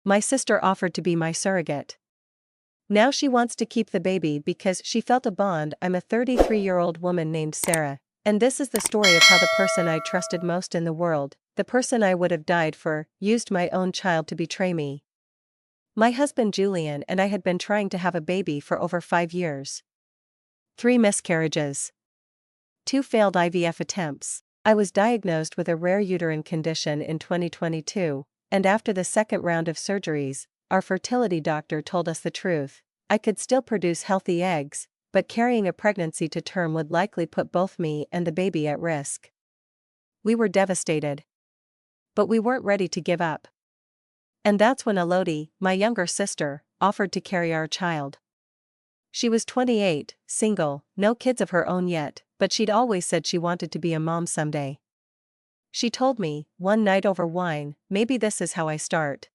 My sister offered to be my surrogate. Now she wants to keep the baby because she felt a bond. I'm a 33-year-old woman named Sarah, and this is the story of how the person I trusted most in the world, the person I would have died for, used my own child to betray me. My husband Julian and I had been trying to have a baby for over 5 years. 3 miscarriages. 2 failed IVF attempts. I was diagnosed with a rare uterine condition in 2022, and after the second round of surgeries, our fertility doctor told us the truth. I could still produce healthy eggs, but carrying a pregnancy to term would likely put both me and the baby at risk. We were devastated. But we weren't ready to give up. And that's when Elodie, my younger sister, offered to carry our child. She was 28, single, no kids of her own yet, but she'd always said she wanted to be a mom someday. She told me, one night over wine, maybe this is how I start.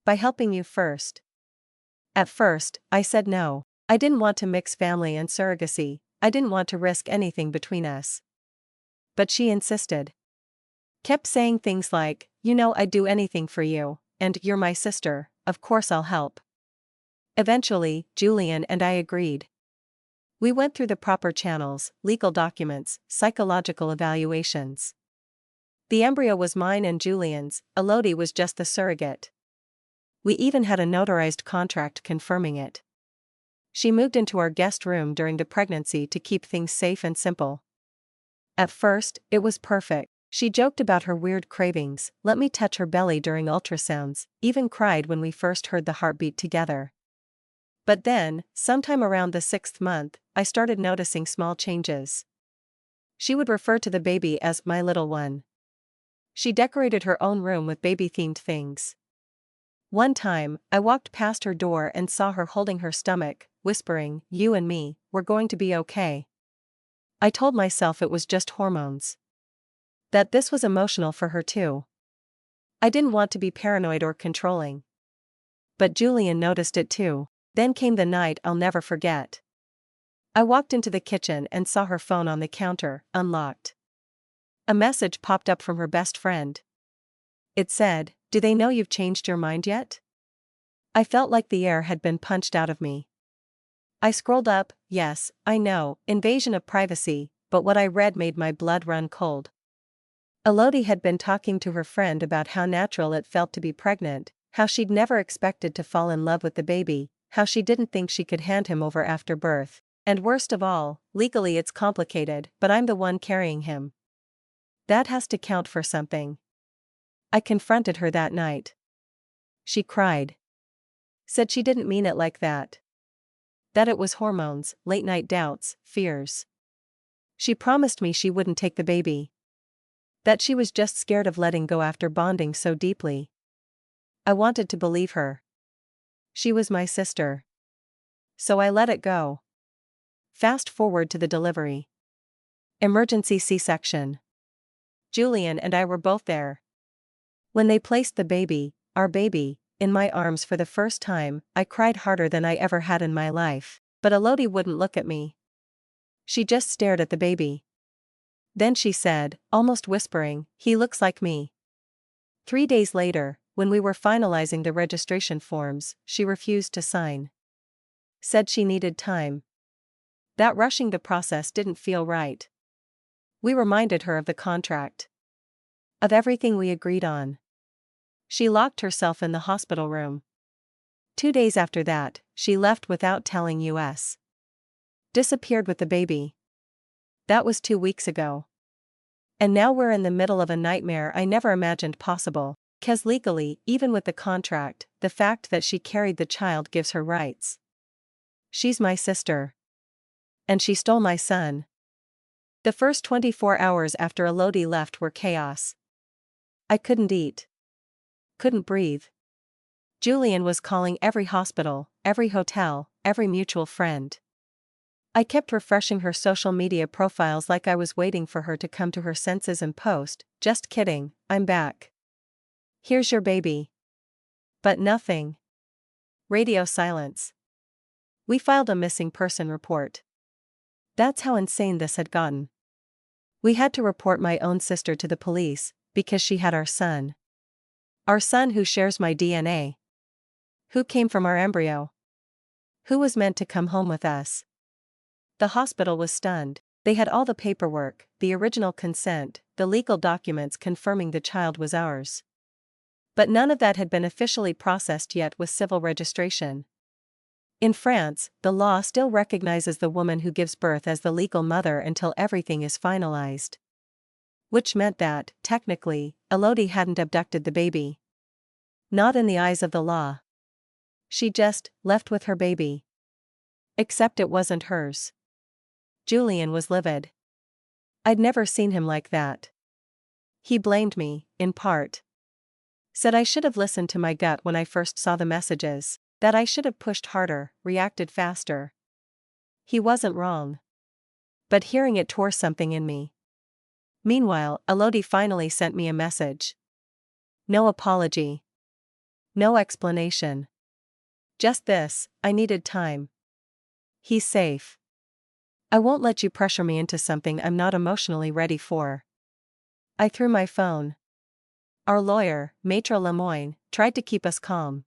By helping you first. At first, I said no. I didn't want to mix family and surrogacy, I didn't want to risk anything between us. But she insisted. Kept saying things like, you know I'd do anything for you, and you're my sister, of course I'll help. Eventually, Julian and I agreed. We went through the proper channels, legal documents, psychological evaluations. The embryo was mine and Julian's, Elodie was just the surrogate. We even had a notarized contract confirming it. She moved into our guest room during the pregnancy to keep things safe and simple. At first, it was perfect. She joked about her weird cravings, let me touch her belly during ultrasounds, even cried when we first heard the heartbeat together. But then, sometime around the 6th month, I started noticing small changes. She would refer to the baby as my little one. She decorated her own room with baby-themed things. One time, I walked past her door and saw her holding her stomach, whispering, you and me, we're going to be okay. I told myself it was just hormones. That this was emotional for her too. I didn't want to be paranoid or controlling. But Julian noticed it too. Then came the night I'll never forget. I walked into the kitchen and saw her phone on the counter, unlocked. A message popped up from her best friend. It said, do they know you've changed your mind yet? I felt like the air had been punched out of me. I scrolled up, yes, I know, invasion of privacy, but what I read made my blood run cold. Elodie had been talking to her friend about how natural it felt to be pregnant, how she'd never expected to fall in love with the baby, how she didn't think she could hand him over after birth, and worst of all, legally it's complicated, but I'm the one carrying him. That has to count for something. I confronted her that night. She cried. Said she didn't mean it like that. That it was hormones, late-night doubts, fears. She promised me she wouldn't take the baby. That she was just scared of letting go after bonding so deeply. I wanted to believe her. She was my sister. So I let it go. Fast forward to the delivery. Emergency C-section. Julian and I were both there. When they placed the baby, our baby, in my arms for the first time, I cried harder than I ever had in my life, but Elodie wouldn't look at me. She just stared at the baby. Then she said, almost whispering, he looks like me. 3 days later, when we were finalizing the registration forms, she refused to sign. Said she needed time. That rushing the process didn't feel right. We reminded her of the contract. Of everything we agreed on. She locked herself in the hospital room. 2 days after that, she left without telling us. Disappeared with the baby. That was 2 weeks ago. And now we're in the middle of a nightmare I never imagined possible. 'Cause legally, even with the contract, the fact that she carried the child gives her rights. She's my sister. And she stole my son. The first 24 hours after Elodie left were chaos. I couldn't eat. Couldn't breathe. Julian was calling every hospital, every hotel, every mutual friend. I kept refreshing her social media profiles like I was waiting for her to come to her senses and post, just kidding, I'm back. Here's your baby. But nothing. Radio silence. We filed a missing person report. That's how insane this had gotten. We had to report my own sister to the police, because she had our son. Our son who shares my DNA. Who came from our embryo? Who was meant to come home with us? The hospital was stunned. They had all the paperwork, the original consent, the legal documents confirming the child was ours. But none of that had been officially processed yet with civil registration. In France, the law still recognizes the woman who gives birth as the legal mother until everything is finalized. Which meant that, technically, Elodie hadn't abducted the baby. Not in the eyes of the law. She just left with her baby. Except it wasn't hers. Julian was livid. I'd never seen him like that. He blamed me, in part. Said I should have listened to my gut when I first saw the messages, that I should have pushed harder, reacted faster. He wasn't wrong. But hearing it tore something in me. Meanwhile, Elodie finally sent me a message. No apology. No explanation. Just this, I needed time. He's safe. I won't let you pressure me into something I'm not emotionally ready for. I threw my phone. Our lawyer, Maître Lemoyne, tried to keep us calm.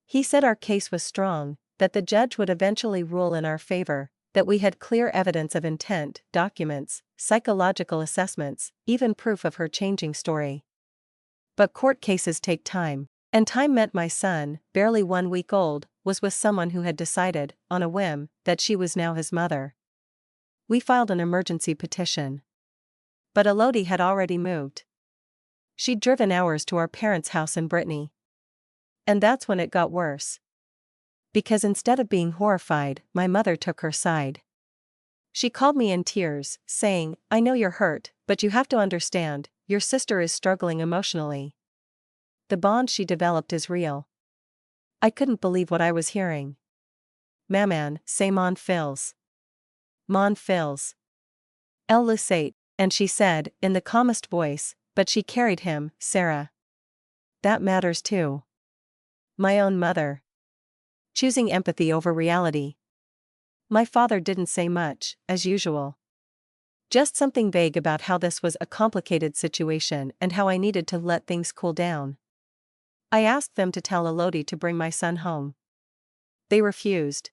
He said our case was strong, that the judge would eventually rule in our favor, that we had clear evidence of intent, documents, psychological assessments, even proof of her changing story. But court cases take time, and time meant my son, barely 1 week old, was with someone who had decided, on a whim, that she was now his mother. We filed an emergency petition. But Elodie had already moved. She'd driven hours to our parents' house in Brittany. And that's when it got worse. Because instead of being horrified, my mother took her side. She called me in tears, saying, I know you're hurt, but you have to understand, your sister is struggling emotionally. The bond she developed is real. I couldn't believe what I was hearing. Maman, c'est mon fils. Mon fils. Elle le sait, and she said, in the calmest voice, but she carried him, Sarah. That matters too. My own mother. Choosing empathy over reality. My father didn't say much, as usual. Just something vague about how this was a complicated situation and how I needed to let things cool down. I asked them to tell Elodie to bring my son home. They refused.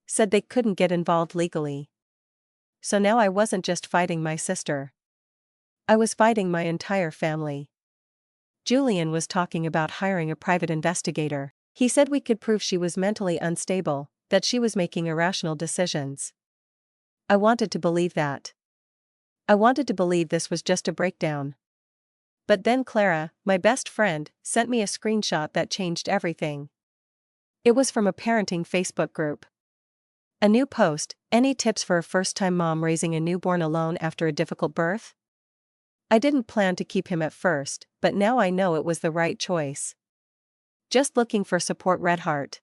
Said they couldn't get involved legally. So now I wasn't just fighting my sister. I was fighting my entire family. Julian was talking about hiring a private investigator. He said we could prove she was mentally unstable, that she was making irrational decisions. I wanted to believe that. I wanted to believe this was just a breakdown. But then Clara, my best friend, sent me a screenshot that changed everything. It was from a parenting Facebook group. A new post, any tips for a first-time mom raising a newborn alone after a difficult birth? I didn't plan to keep him at first, but now I know it was the right choice. Just looking for support, Redheart.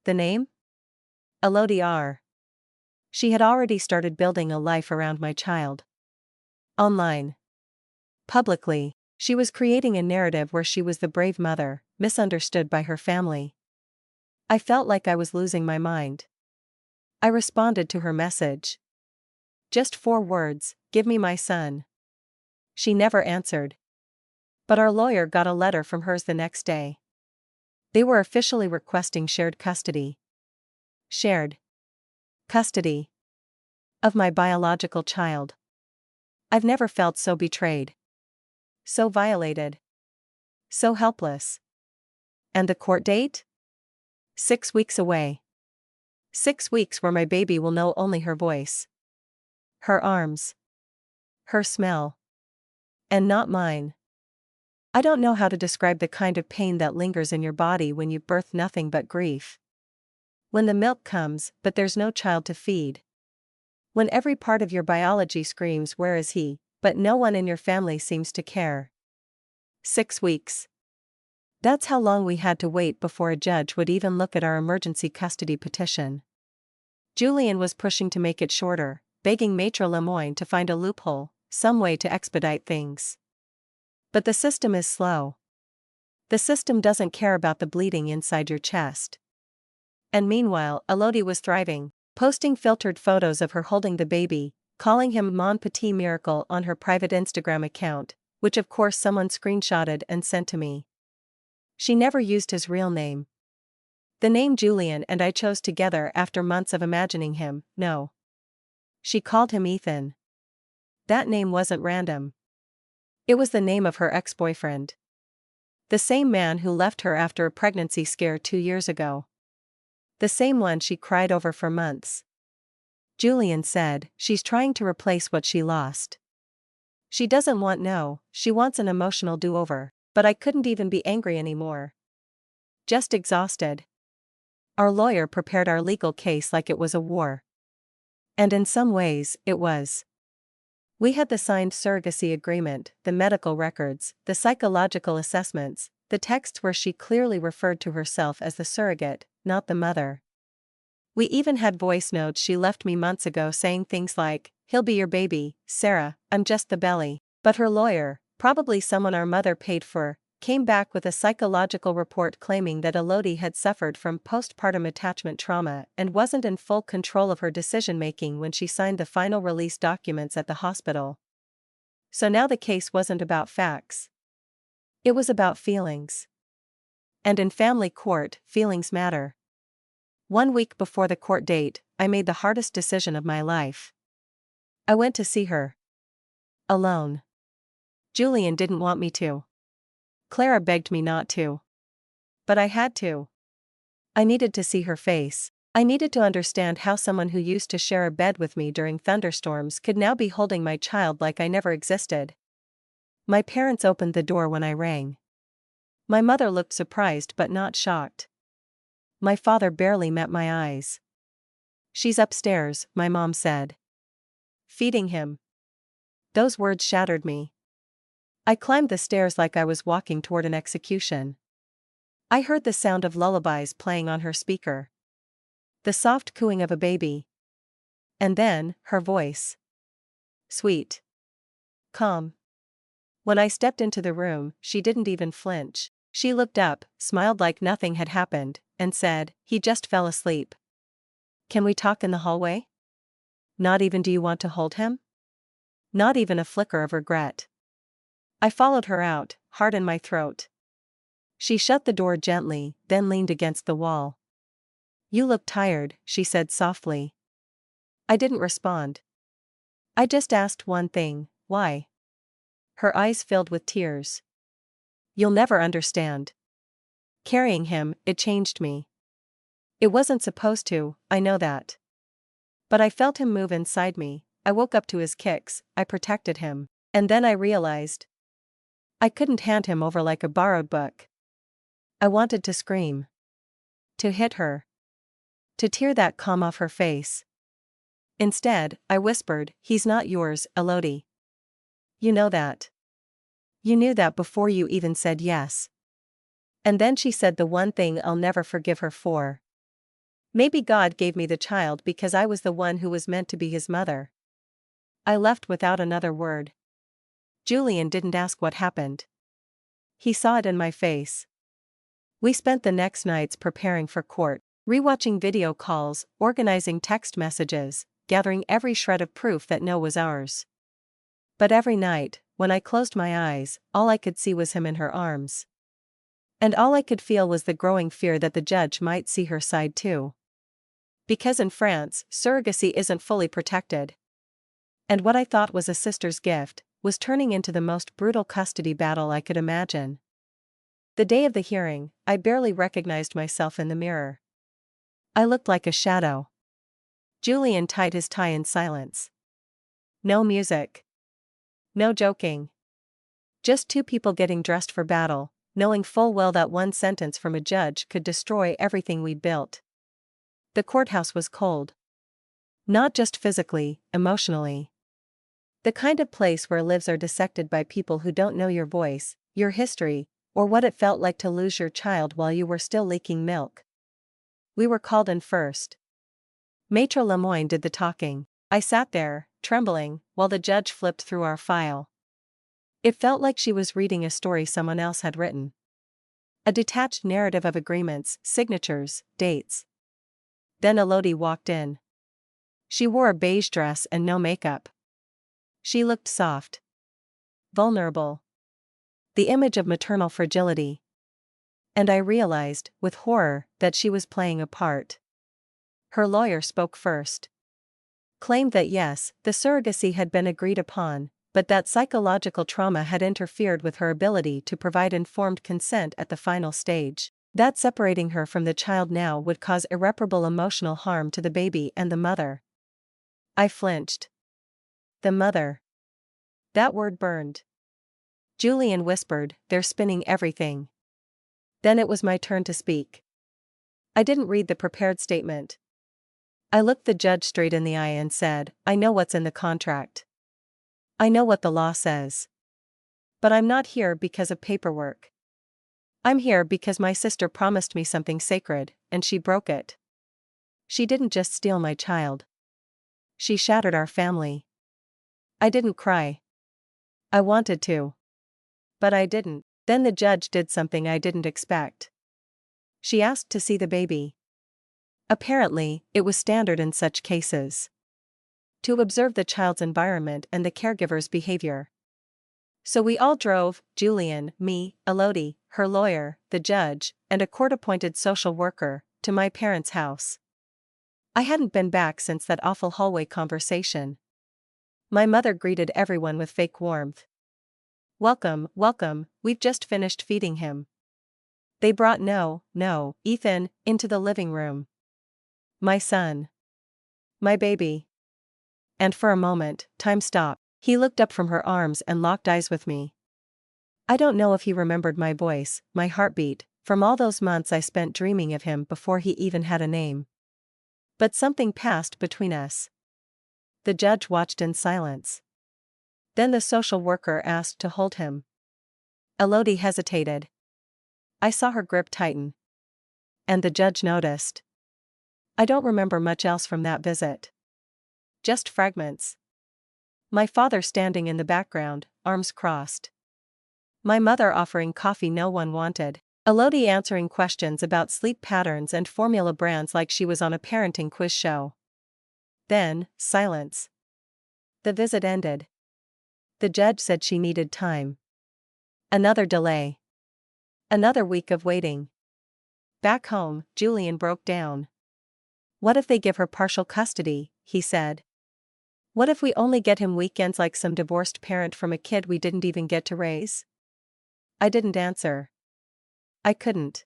The name? Elodie R. She had already started building a life around my child. Online. Publicly, she was creating a narrative where she was the brave mother, misunderstood by her family. I felt like I was losing my mind. I responded to her message. Just 4 words, give me my son. She never answered. But our lawyer got a letter from hers the next day. They were officially requesting shared custody. Shared custody of my biological child. I've never felt so betrayed. So violated. So helpless. And the court date? 6 weeks away. 6 weeks where my baby will know only her voice. Her arms. Her smell. And not mine. I don't know how to describe the kind of pain that lingers in your body when you've birthed nothing but grief. When the milk comes, but there's no child to feed. When every part of your biology screams, where is he, but no one in your family seems to care. 6 weeks. That's how long we had to wait before a judge would even look at our emergency custody petition. Julian was pushing to make it shorter, begging Maître Lemoyne to find a loophole, some way to expedite things. But the system is slow. The system doesn't care about the bleeding inside your chest. And meanwhile, Elodie was thriving, posting filtered photos of her holding the baby, calling him Mon Petit Miracle on her private Instagram account, which of course someone screenshotted and sent to me. She never used his real name. The name Julian and I chose together after months of imagining him, no. She called him Ethan. That name wasn't random. It was the name of her ex-boyfriend. The same man who left her after a pregnancy scare 2 years ago. The same one she cried over for months. Julian said, she's trying to replace what she lost. She doesn't want no, she wants an emotional do-over, but I couldn't even be angry anymore. Just exhausted. Our lawyer prepared our legal case like it was a war. And in some ways, it was. We had the signed surrogacy agreement, the medical records, the psychological assessments, the texts where she clearly referred to herself as the surrogate, not the mother. We even had voice notes she left me months ago saying things like, "He'll be your baby, Sarah, I'm just the belly." But her lawyer, probably someone our mother paid for, came back with a psychological report claiming that Elodie had suffered from postpartum attachment trauma and wasn't in full control of her decision-making when she signed the final release documents at the hospital. So now the case wasn't about facts. It was about feelings. And in family court, feelings matter. 1 week before the court date, I made the hardest decision of my life. I went to see her. Alone. Julian didn't want me to. Clara begged me not to. But I had to. I needed to see her face. I needed to understand how someone who used to share a bed with me during thunderstorms could now be holding my child like I never existed. My parents opened the door when I rang. My mother looked surprised but not shocked. My father barely met my eyes. "She's upstairs," my mom said. "Feeding him." Those words shattered me. I climbed the stairs like I was walking toward an execution. I heard the sound of lullabies playing on her speaker. The soft cooing of a baby. And then, her voice. Sweet. Calm. When I stepped into the room, she didn't even flinch. She looked up, smiled like nothing had happened, and said, "He just fell asleep. Can we talk in the hallway?" Not even "Do you want to hold him?" Not even a flicker of regret. I followed her out, heart in my throat. She shut the door gently, then leaned against the wall. "You look tired," she said softly. I didn't respond. I just asked one thing, why? Her eyes filled with tears. "You'll never understand. Carrying him, it changed me. It wasn't supposed to, I know that. But I felt him move inside me, I woke up to his kicks, I protected him. And then I realized. I couldn't hand him over like a borrowed book. I wanted to scream. To hit her. To tear that calm off her face. Instead, I whispered, "He's not yours, Elodie. You know that. You knew that before you even said yes." And then she said the one thing I'll never forgive her for. "Maybe God gave me the child because I was the one who was meant to be his mother." I left without another word. Julian didn't ask what happened. He saw it in my face. We spent the next nights preparing for court, rewatching video calls, organizing text messages, gathering every shred of proof that no was ours. But every night, when I closed my eyes, all I could see was him in her arms. And all I could feel was the growing fear that the judge might see her side too. Because in France, surrogacy isn't fully protected. And what I thought was a sister's gift, was turning into the most brutal custody battle I could imagine. The day of the hearing, I barely recognized myself in the mirror. I looked like a shadow. Julian tied his tie in silence. No music. No joking. Just two people getting dressed for battle, knowing full well that one sentence from a judge could destroy everything we'd built. The courthouse was cold. Not just physically, emotionally. The kind of place where lives are dissected by people who don't know your voice, your history, or what it felt like to lose your child while you were still leaking milk. We were called in first. Maitre Lemoyne did the talking. I sat there, trembling, while the judge flipped through our file. It felt like she was reading a story someone else had written. A detached narrative of agreements, signatures, dates. Then Elodie walked in. She wore a beige dress and no makeup. She looked soft. Vulnerable. the image of maternal fragility. And I realized, with horror, that she was playing a part. Her lawyer spoke first. Claimed that yes, the surrogacy had been agreed upon, but that psychological trauma had interfered with her ability to provide informed consent at the final stage. That separating her from the child now would cause irreparable emotional harm to the baby and the mother. I flinched. The mother. That word burned. Julian whispered, "They're spinning everything." Then it was my turn to speak. I didn't read the prepared statement. I looked the judge straight in the eye and said, "I know what's in the contract. I know what the law says. But I'm not here because of paperwork. I'm here because my sister promised me something sacred, and she broke it. She didn't just steal my child. She shattered our family." I didn't cry. I wanted to. But I didn't. Then the judge did something I didn't expect. She asked to see the baby. Apparently, it was standard in such cases. To observe the child's environment and the caregiver's behavior. So we all drove, Julian, me, Elodie, her lawyer, the judge, and a court-appointed social worker, to my parents' house. I hadn't been back since that awful hallway conversation. My mother greeted everyone with fake warmth. "Welcome, welcome, we've just finished feeding him." They brought Ethan, into the living room. My son. My baby. And for a moment, time stopped. He looked up from her arms and locked eyes with me. I don't know if he remembered my voice, my heartbeat, from all those months I spent dreaming of him before he even had a name. But something passed between us. The judge watched in silence. Then the social worker asked to hold him. Elodie hesitated. I saw her grip tighten. And the judge noticed. I don't remember much else from that visit. Just fragments. My father standing in the background, arms crossed. My mother offering coffee no one wanted. Elodie answering questions about sleep patterns and formula brands like she was on a parenting quiz show. Then, silence. The visit ended. The judge said she needed time. Another delay. Another week of waiting. Back home, Julian broke down. "What if they give her partial custody?" he said. "What if we only get him weekends like some divorced parent from a kid we didn't even get to raise?" I didn't answer. I couldn't.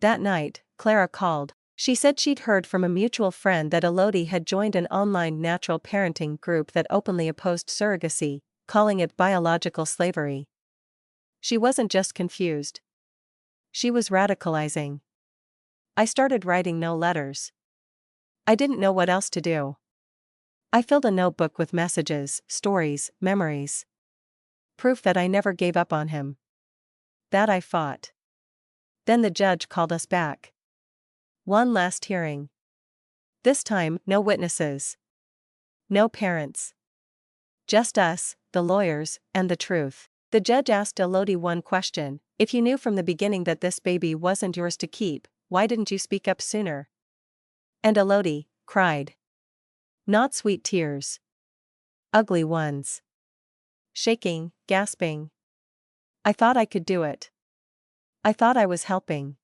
That night, Clara called. She said she'd heard from a mutual friend that Elodie had joined an online natural parenting group that openly opposed surrogacy, calling it biological slavery. She wasn't just confused. She was radicalizing. I started writing no letters. I didn't know what else to do. I filled a notebook with messages, stories, memories. Proof that I never gave up on him. That I fought. Then the judge called us back. One last hearing. This time, no witnesses. No parents. Just us, the lawyers, and the truth. The judge asked Elodie one question: "If you knew from the beginning that this baby wasn't yours to keep, why didn't you speak up sooner?" And Elodie cried. Not sweet tears. Ugly ones. Shaking, gasping. I thought I could do it. I thought I was helping.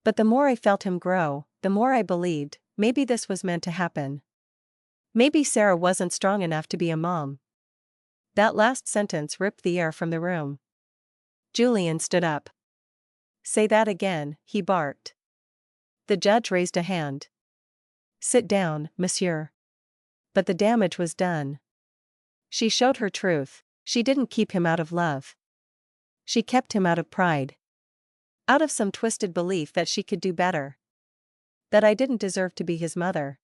But the more I felt him grow, the more I believed, maybe this was meant to happen. Maybe Sarah wasn't strong enough to be a mom. That last sentence ripped the air from the room. Julian stood up. "Say that again," he barked. The judge raised a hand. "Sit down, monsieur." But the damage was done. She showed her truth. She didn't keep him out of love. She kept him out of pride. Out of some twisted belief that she could do better. That I didn't deserve to be his mother.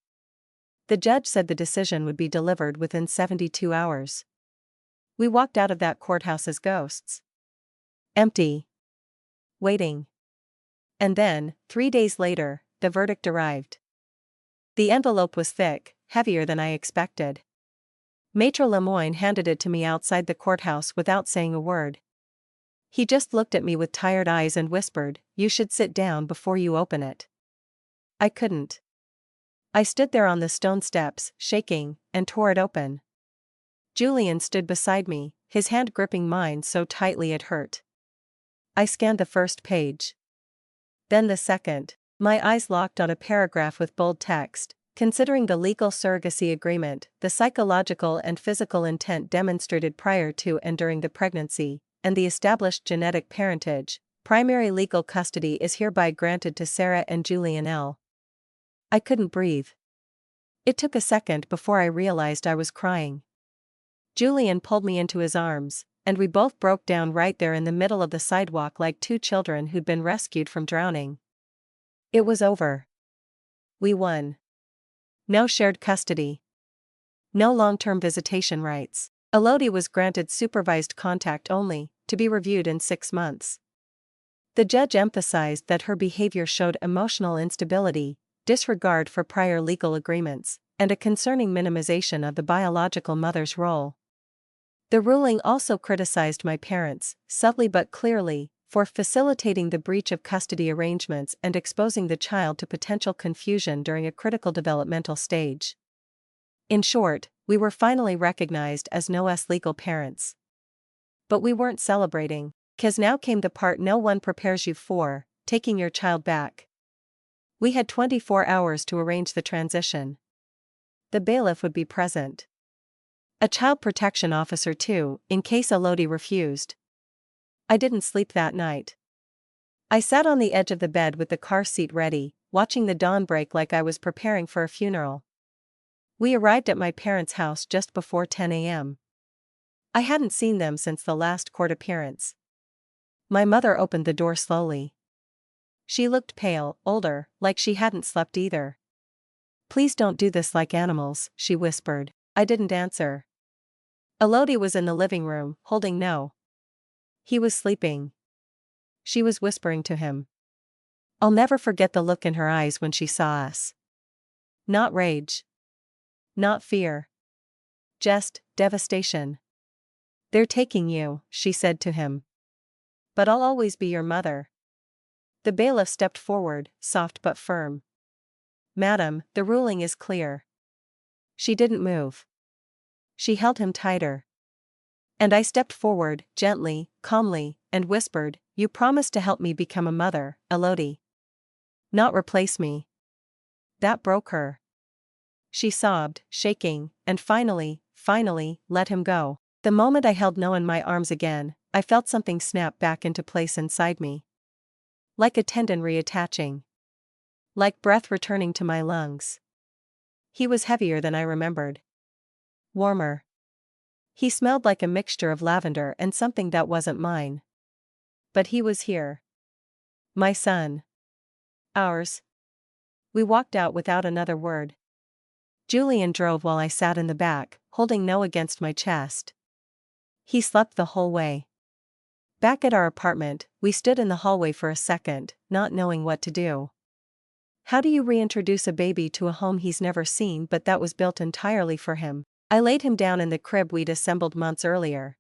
The judge said the decision would be delivered within 72 hours. We walked out of that courthouse as ghosts. Empty. Waiting. And then, 3 days later, the verdict arrived. The envelope was thick, heavier than I expected. Maitre Lemoyne handed it to me outside the courthouse without saying a word. He just looked at me with tired eyes and whispered, "You should sit down before you open it." I couldn't. I stood there on the stone steps, shaking, and tore it open. Julian stood beside me, his hand gripping mine so tightly it hurt. I scanned the first page. Then the second. My eyes locked on a paragraph with bold text. Considering the legal surrogacy agreement, the psychological and physical intent demonstrated prior to and during the pregnancy, and the established genetic parentage, primary legal custody is hereby granted to Sarah and Julian L. I couldn't breathe. It took a second before I realized I was crying. Julian pulled me into his arms, and we both broke down right there in the middle of the sidewalk like two children who'd been rescued from drowning. It was over. We won. No shared custody. No long-term visitation rights. Elodie was granted supervised contact only, to be reviewed in 6 months. The judge emphasized that her behavior showed emotional instability, disregard for prior legal agreements, and a concerning minimization of the biological mother's role. The ruling also criticized my parents, subtly but clearly, for facilitating the breach of custody arrangements and exposing the child to potential confusion during a critical developmental stage. In short, we were finally recognized as Noah's legal parents. But we weren't celebrating, 'cause now came the part no one prepares you for, taking your child back. We had 24 hours to arrange the transition. The bailiff would be present. A child protection officer too, in case Elodie refused. I didn't sleep that night. I sat on the edge of the bed with the car seat ready, watching the dawn break like I was preparing for a funeral. We arrived at my parents' house just before 10 a.m. I hadn't seen them since the last court appearance. My mother opened the door slowly. She looked pale, older, like she hadn't slept either. "Please don't do this like animals," she whispered. I didn't answer. Elodie was in the living room, holding No. He was sleeping. She was whispering to him. I'll never forget the look in her eyes when she saw us. Not rage. Not fear. Just devastation. "They're taking you," she said to him. "But I'll always be your mother." The bailiff stepped forward, soft but firm. "Madam, the ruling is clear." She didn't move. She held him tighter. And I stepped forward, gently, calmly, and whispered, "You promised to help me become a mother, Elodie. Not replace me." That broke her. She sobbed, shaking, and finally, let him go. The moment I held Noah in my arms again, I felt something snap back into place inside me. Like a tendon reattaching. Like breath returning to my lungs. He was heavier than I remembered. Warmer. He smelled like a mixture of lavender and something that wasn't mine. But he was here. My son. Ours. We walked out without another word. Julian drove while I sat in the back, holding Noah against my chest. He slept the whole way. Back at our apartment, we stood in the hallway for a second, not knowing what to do. How do you reintroduce a baby to a home he's never seen but that was built entirely for him? I laid him down in the crib we'd assembled months earlier.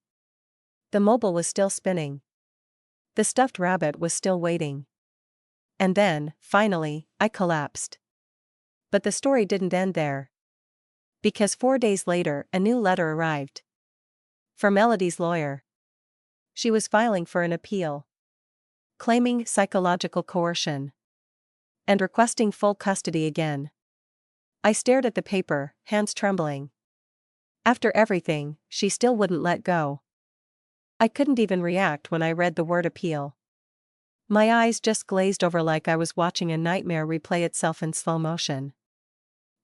The mobile was still spinning. The stuffed rabbit was still waiting. And then, finally, I collapsed. But the story didn't end there. Because 4 days later, a new letter arrived. From Melodie's lawyer. She was filing for an appeal. Claiming psychological coercion. And requesting full custody again. I stared at the paper, hands trembling. After everything, she still wouldn't let go. I couldn't even react when I read the word appeal. My eyes just glazed over like I was watching a nightmare replay itself in slow motion.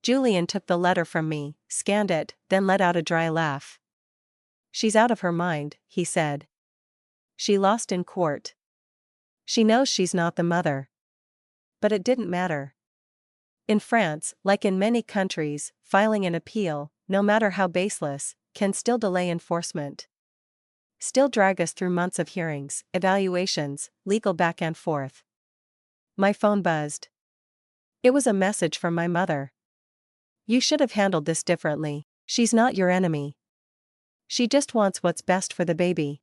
Julian took the letter from me, scanned it, then let out a dry laugh. "She's out of her mind," he said. "She lost in court. She knows she's not the mother." But it didn't matter. In France, like in many countries, filing an appeal, no matter how baseless, can still delay enforcement. Still drag us through months of hearings, evaluations, legal back and forth. My phone buzzed. It was a message from my mother. "You should have handled this differently. She's not your enemy. She just wants what's best for the baby."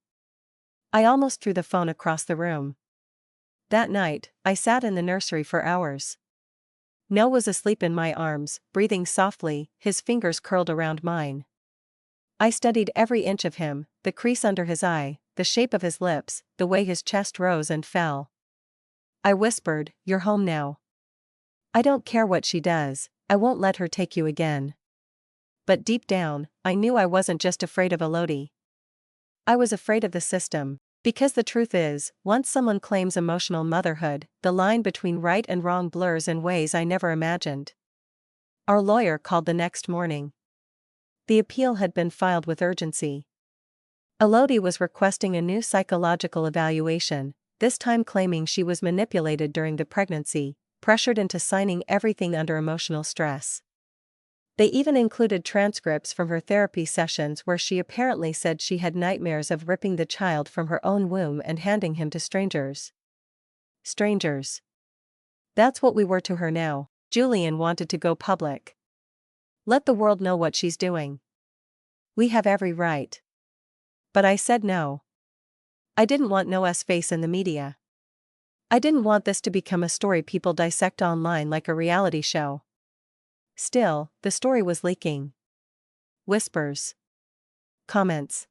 I almost threw the phone across the room. That night, I sat in the nursery for hours. Noah was asleep in my arms, breathing softly, his fingers curled around mine. I studied every inch of him, the crease under his eye, the shape of his lips, the way his chest rose and fell. I whispered, "You're home now. I don't care what she does, I won't let her take you again." But deep down, I knew I wasn't just afraid of Elodie. I was afraid of the system. Because the truth is, once someone claims emotional motherhood, the line between right and wrong blurs in ways I never imagined. Our lawyer called the next morning. The appeal had been filed with urgency. Elodie was requesting a new psychological evaluation, this time claiming she was manipulated during the pregnancy, pressured into signing everything under emotional stress. They even included transcripts from her therapy sessions where she apparently said she had nightmares of ripping the child from her own womb and handing him to strangers. Strangers. That's what we were to her now. Julian wanted to go public. Let the world know what she's doing. We have every right. But I said no. I didn't want Noah's face in the media. I didn't want this to become a story people dissect online like a reality show. Still, the story was leaking. Whispers. Comments.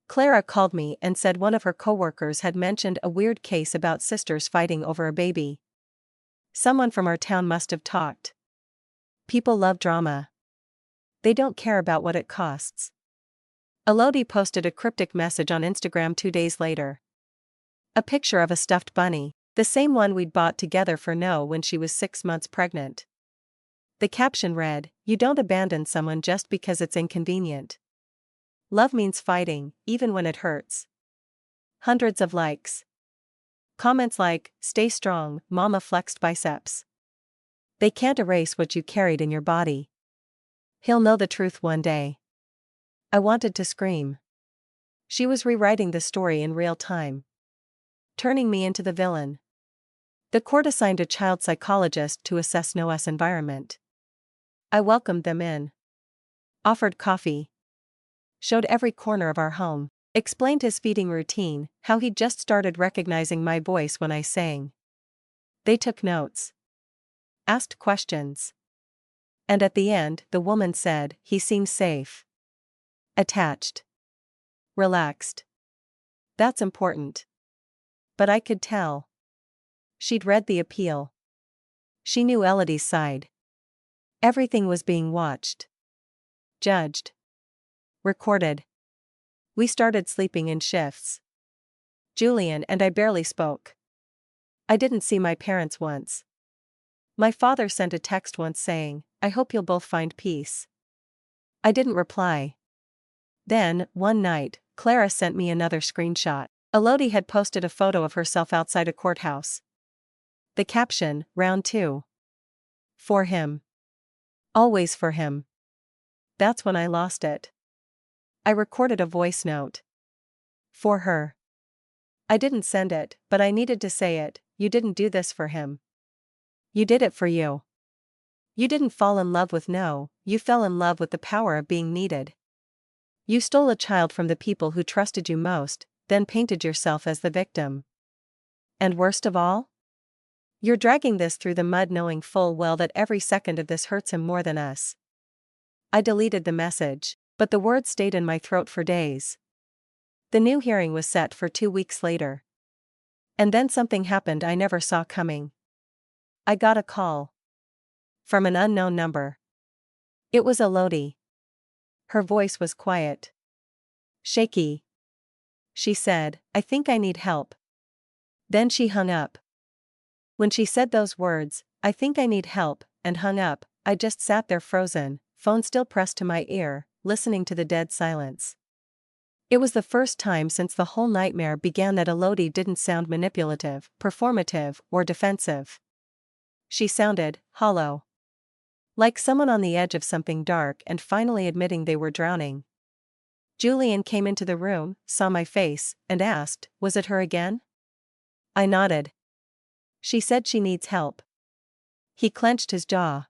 Clara called me and said one of her coworkers had mentioned a weird case about sisters fighting over a baby. Someone from our town must have talked. People love drama. They don't care about what it costs. Elodie posted a cryptic message on Instagram 2 days later. A picture of a stuffed bunny, the same one we'd bought together for Noah when she was 6 months pregnant. The caption read, "You don't abandon someone just because it's inconvenient. Love means fighting, even when it hurts." Hundreds of likes. Comments like, "Stay strong, mama flexed biceps. They can't erase what you carried in your body. He'll know the truth one day." I wanted to scream. She was rewriting the story in real time. Turning me into the villain. The court assigned a child psychologist to assess Noah's environment. I welcomed them in. Offered coffee. Showed every corner of our home. Explained his feeding routine, how he'd just started recognizing my voice when I sang. They took notes. Asked questions. And at the end, the woman said, "He seems safe. Attached. Relaxed." That's important. But I could tell. She'd read the appeal. She knew Elodie's side. Everything was being watched. Judged. Recorded. We started sleeping in shifts. Julian and I barely spoke. I didn't see my parents once. My father sent a text once saying, "I hope you'll both find peace." I didn't reply. Then, one night, Clara sent me another screenshot. Elodie had posted a photo of herself outside a courthouse. The caption, "Round 2. For him. Always for him." That's when I lost it. I recorded a voice note. For her. I didn't send it, but I needed to say it. You didn't do this for him. You did it for you. You didn't fall in love with no, you fell in love with the power of being needed. You stole a child from the people who trusted you most, then painted yourself as the victim. And worst of all? You're dragging this through the mud knowing full well that every second of this hurts him more than us. I deleted the message, but the words stayed in my throat for days. The new hearing was set for 2 weeks later. And then something happened I never saw coming. I got a call. From an unknown number. It was Elodie. Her voice was quiet. Shaky. She said, "I think I need help." Then she hung up. When she said those words, "I think I need help," and hung up, I just sat there frozen, phone still pressed to my ear, listening to the dead silence. It was the first time since the whole nightmare began that Elodie didn't sound manipulative, performative, or defensive. She sounded hollow. Like someone on the edge of something dark and finally admitting they were drowning. Julian came into the room, saw my face, and asked, "Was it her again?" I nodded. She said she needs help. He clenched his jaw.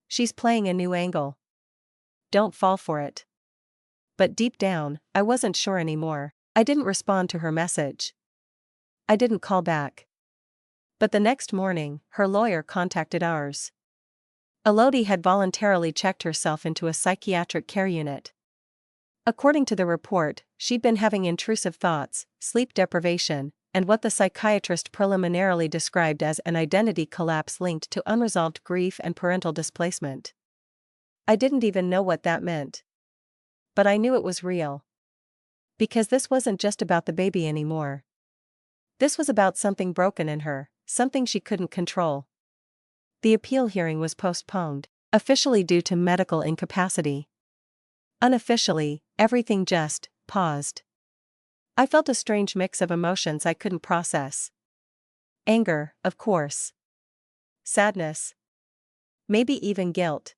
She's playing a new angle. Don't fall for it. But deep down, I wasn't sure anymore. I didn't respond to her message. I didn't call back. But the next morning, her lawyer contacted ours. Elodie had voluntarily checked herself into a psychiatric care unit. According to the report, she'd been having intrusive thoughts, sleep deprivation, and what the psychiatrist preliminarily described as an identity collapse linked to unresolved grief and parental displacement. I didn't even know what that meant. But I knew it was real. Because this wasn't just about the baby anymore. This was about something broken in her, something she couldn't control. The appeal hearing was postponed, officially due to medical incapacity. Unofficially, everything just paused. I felt a strange mix of emotions I couldn't process. Anger, of course. Sadness. Maybe even guilt.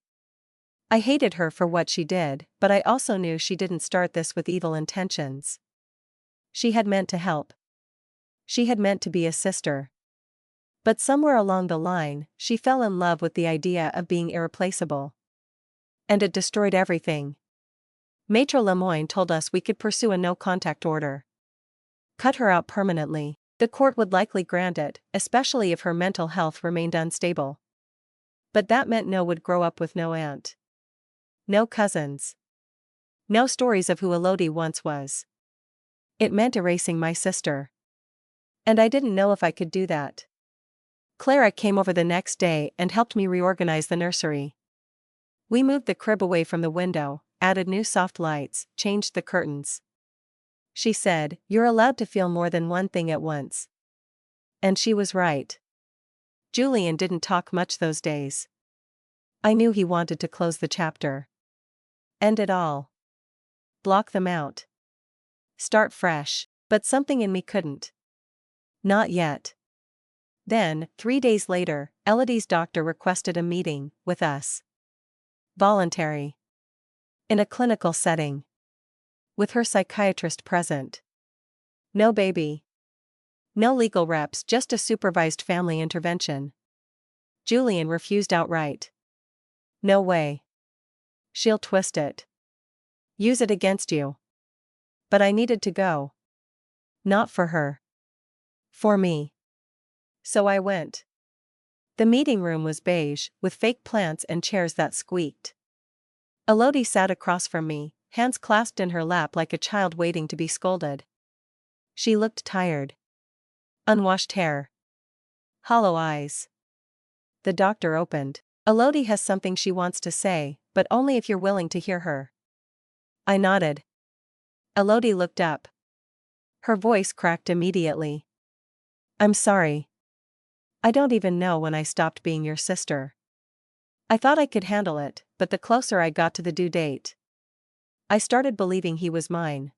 I hated her for what she did, but I also knew she didn't start this with evil intentions. She had meant to help. She had meant to be a sister. But somewhere along the line, she fell in love with the idea of being irreplaceable. And it destroyed everything. Maitre Lemoyne told us we could pursue a no-contact order. Cut her out permanently. The court would likely grant it, especially if her mental health remained unstable. But that meant No would grow up with no aunt. No cousins. No stories of who Elodie once was. It meant erasing my sister. And I didn't know if I could do that. Clara came over the next day and helped me reorganize the nursery. We moved the crib away from the window, added new soft lights, changed the curtains. She said, "You're allowed to feel more than one thing at once." And she was right. Julian didn't talk much those days. I knew he wanted to close the chapter. End it all. Block them out. Start fresh, but something in me couldn't. Not yet. Then, 3 days later, Elodie's doctor requested a meeting with us. Voluntary. In a clinical setting. With her psychiatrist present. No baby. No legal reps, just a supervised family intervention. Julian refused outright. No way. She'll twist it. Use it against you. But I needed to go. Not for her. For me. So I went. The meeting room was beige, with fake plants and chairs that squeaked. Elodie sat across from me, hands clasped in her lap like a child waiting to be scolded. She looked tired. Unwashed hair. Hollow eyes. The doctor opened. "Elodie has something she wants to say, but only if you're willing to hear her." I nodded. Elodie looked up. Her voice cracked immediately. "I'm sorry. I don't even know when I stopped being your sister. I thought I could handle it, but the closer I got to the due date, I started believing he was mine.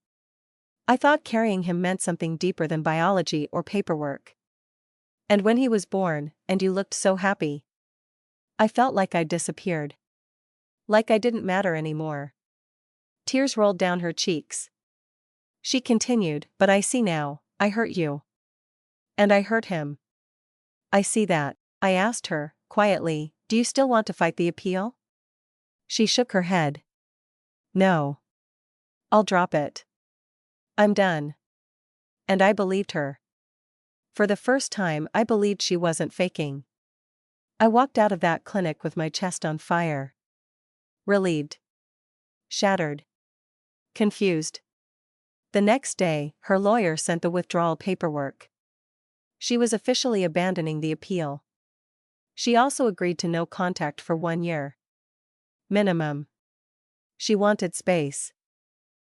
I thought carrying him meant something deeper than biology or paperwork. And when he was born, and you looked so happy, I felt like I'd disappeared. Like I didn't matter anymore." Tears rolled down her cheeks. She continued, "But I see now, I hurt you. And I hurt him. I see that." I asked her, quietly, "Do you still want to fight the appeal?" She shook her head. "No. I'll drop it. I'm done." And I believed her. For the first time, I believed she wasn't faking. I walked out of that clinic with my chest on fire. Relieved. Shattered. Confused. The next day, her lawyer sent the withdrawal paperwork. She was officially abandoning the appeal. She also agreed to no contact for 1 year. Minimum. She wanted space.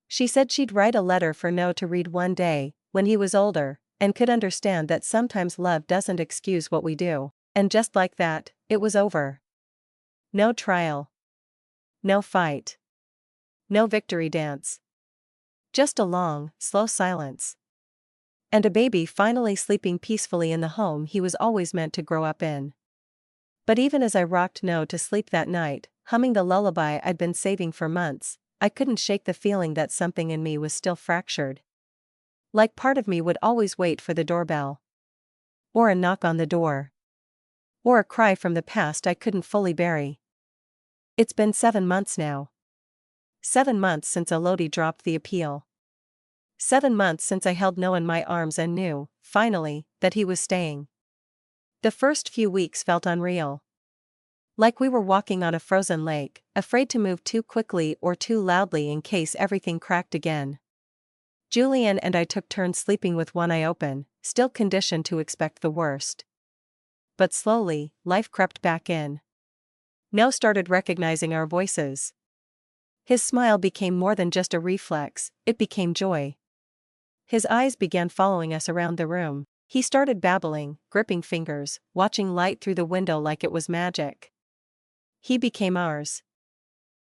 She said she'd write a letter for No to read one day, when he was older, and could understand that sometimes love doesn't excuse what we do. And just like that, it was over. No trial. No fight. No victory dance. Just a long, slow silence. And a baby finally sleeping peacefully in the home he was always meant to grow up in. But even as I rocked No to sleep that night, humming the lullaby I'd been saving for months, I couldn't shake the feeling that something in me was still fractured. Like part of me would always wait for the doorbell. Or a knock on the door. Or a cry from the past I couldn't fully bury. It's been 7 months now. 7 months since Elodie dropped the appeal. 7 months since I held No in my arms and knew, finally, that he was staying. The first few weeks felt unreal. Like we were walking on a frozen lake, afraid to move too quickly or too loudly in case everything cracked again. Julian and I took turns sleeping with one eye open, still conditioned to expect the worst. But slowly, life crept back in. Now started recognizing our voices. His smile became more than just a reflex, it became joy. His eyes began following us around the room. He started babbling, gripping fingers, watching light through the window like it was magic. He became ours.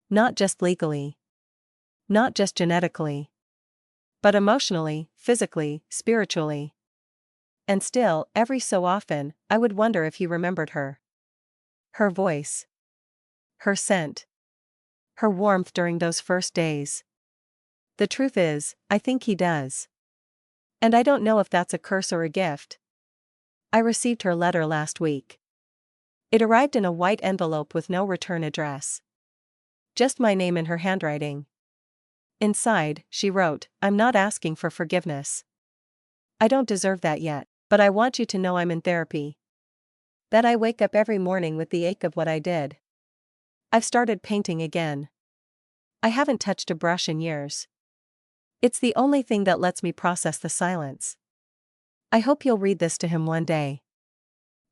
Not just legally. Not just genetically. But emotionally, physically, spiritually. And still, every so often, I would wonder if he remembered her. Her voice. Her scent. Her warmth during those first days. The truth is, I think he does. And I don't know if that's a curse or a gift. I received her letter last week. It arrived in a white envelope with no return address. Just my name in her handwriting. Inside, she wrote, "I'm not asking for forgiveness. I don't deserve that yet, but I want you to know I'm in therapy. That I wake up every morning with the ache of what I did. I've started painting again. I haven't touched a brush in years. It's the only thing that lets me process the silence. I hope you'll read this to him one day.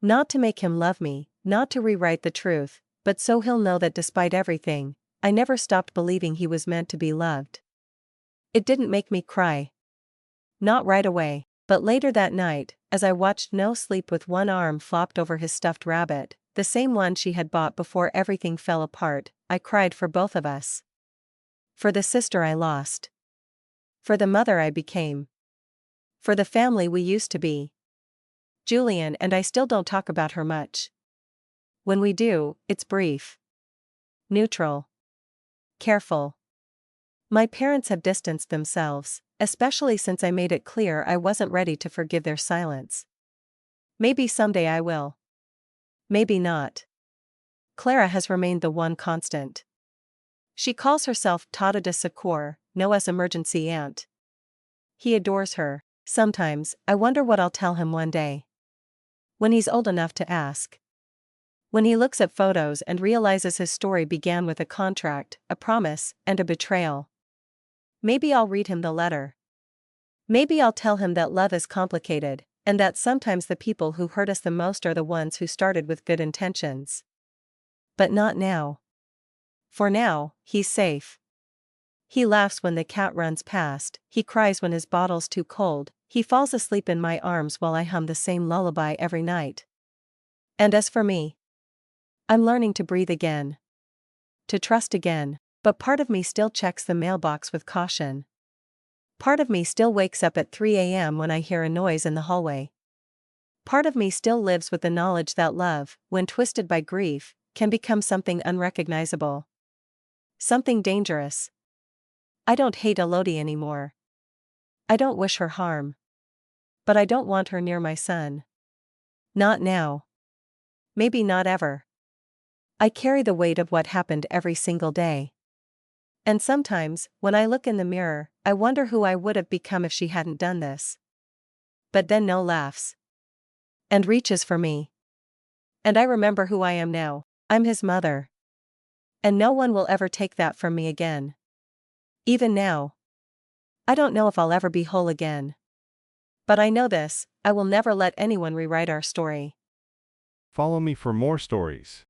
Not to make him love me, not to rewrite the truth, but so he'll know that despite everything, I never stopped believing he was meant to be loved." It didn't make me cry. Not right away, but later that night, as I watched no sleep with one arm flopped over his stuffed rabbit, the same one she had bought before everything fell apart, I cried for both of us. For the sister I lost. For the mother I became. For the family we used to be. Julian and I still don't talk about her much. When we do, it's brief. Neutral. Careful. My parents have distanced themselves, especially since I made it clear I wasn't ready to forgive their silence. Maybe someday I will. Maybe not. Clara has remained the one constant. She calls herself Tata de Secours, Noah's emergency aunt. He adores her. Sometimes, I wonder what I'll tell him one day. When he's old enough to ask. When he looks at photos and realizes his story began with a contract, a promise, and a betrayal. Maybe I'll read him the letter. Maybe I'll tell him that love is complicated, and that sometimes the people who hurt us the most are the ones who started with good intentions. But not now. For now, he's safe. He laughs when the cat runs past, he cries when his bottle's too cold, he falls asleep in my arms while I hum the same lullaby every night. And as for me, I'm learning to breathe again. To trust again, but part of me still checks the mailbox with caution. Part of me still wakes up at 3 a.m. when I hear a noise in the hallway. Part of me still lives with the knowledge that love, when twisted by grief, can become something unrecognizable. Something dangerous. I don't hate Elodie anymore. I don't wish her harm. But I don't want her near my son. Not now. Maybe not ever. I carry the weight of what happened every single day. And sometimes, when I look in the mirror, I wonder who I would have become if she hadn't done this. But then Noah laughs. And reaches for me. And I remember who I am now. I'm his mother. And no one will ever take that from me again. Even now. I don't know if I'll ever be whole again. But I know this, I will never let anyone rewrite our story. Follow me for more stories.